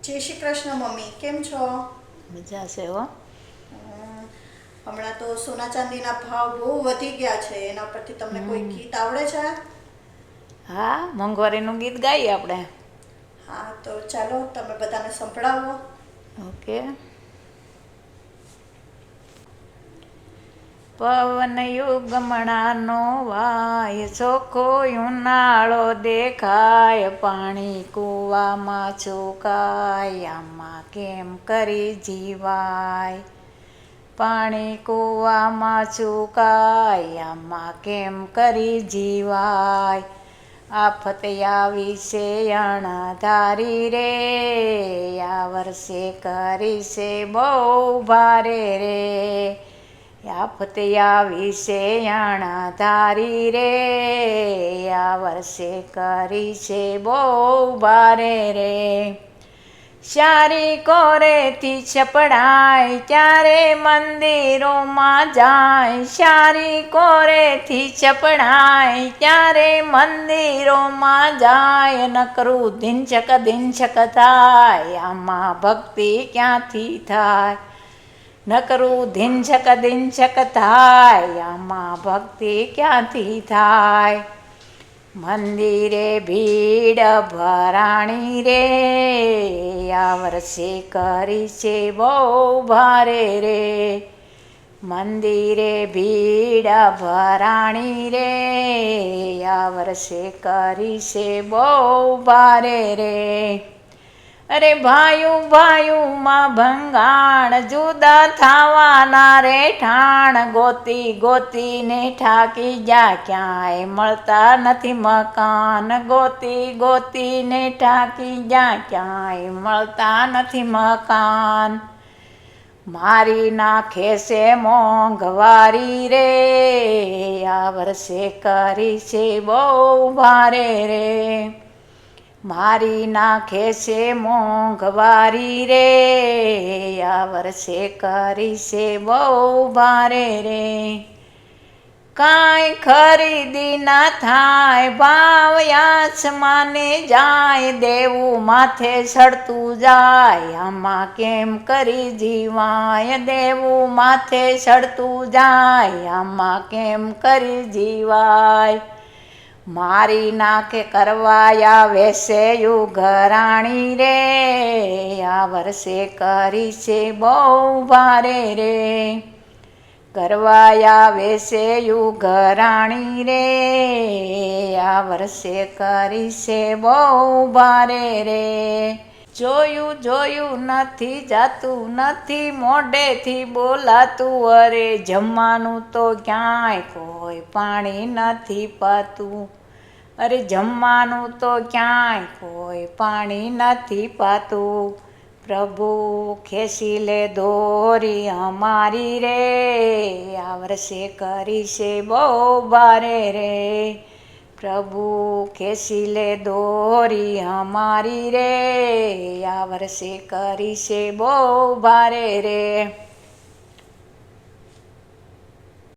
જય શ્રી કૃષ્ણ મમ્મી, કેમ છો? મજા છે હો. હમણાં તો સોના ચાંદીના ભાવ બહુ વધી ગયા છે, એના પરથી તમને કોઈ ગીત આવડે છે? હા, મોંઘવારીનું ગીત ગાઈએ આપણે. હા, તો ચાલો તમે બધાને સંભળાવો. ઓકે. પવન યુગમણાનો વાય, ચોખ્ખો ઉનાળો દેખાય, પાણી કૂવામાં છુકાય, આમાં કેમ કરી જીવાય. પાણી કૂવામાં છુકાય, આમાં કેમ કરી જીવાય. આફત આવી છે અણધારી રે, આ વર્ષે કરી છે બહુ ભારે રે. આફત આવી છે અણધારી રે, આ વર્ષે કરી છે બહુ ભારે રે. સારી કોરેથી છપડાય ત્યારે મંદિરોમાં જાય, સારી કોરેથી છપડાય ત્યારે મંદિરોમાં જાય, નકરું ધીંચક થાય, આમાં ભક્તિ ક્યાંથી થાય. નકરું ધીંચક થાય, આમાં ભક્તિ ક્યાંથી થાય. મંદિરે ભીડ ભરાણી રે, આ વર્ષે કરી છે બહુ ભારે રે. મંદિરે ભીડ ભરાણી રે, આ વર્ષે કરી છે બહુ ભારે રે. અરે ભાયુમાં ભંગાણ, જુદા થાવાના રે ઠાણ, ગોતીને ઠાકી જા, ક્યાંય મળતા નથી મકાન. ગોતીને ઠાકી જા, ક્યાંય મળતા નથી મકાન. મારી નાખે છે મોંઘવારી રે, આ વર્ષે કરી છે બહુ ભારે રે. મારી નાખે છે મોંઘવારી રે, આ વર્ષે કરી છે બહુ ભારે રે. કાંઈ ખરીદી ના થાય, ભાવ આસમાને જાય, દેવું માથે ચડતું જાય, આમાં કેમ કરી જીવાય. દેવું માથે ચડતું જાય, આમાં કેમ કરી જીવાય. મારી નાખે કરવા આવે છે ઉઘરાણી રે, આ વર્ષે કરી છે બહુ ભારે રે. કરવા આવે છે ઉઘરાણી રે, આ વર્ષે કરી છે બહુ ભારે રે. જોયું નથી જાતું, નથી મોઢેથી બોલાતું, અરે જમવાનું તો ક્યાંય કોઈ પાણી નથી પાતું. અરે જમવાનું તો ક્યાંય કોઈ પાણી નથી પાતું. પ્રભુ ખેંચી લે દોરી અમારી રે, આ વર્ષે કરી છે બહુ ભારે રે. પ્રભુ ખેંચી લે દોરી અમારી રે, આ વર્ષે કરી છે બહુ ભારે રે.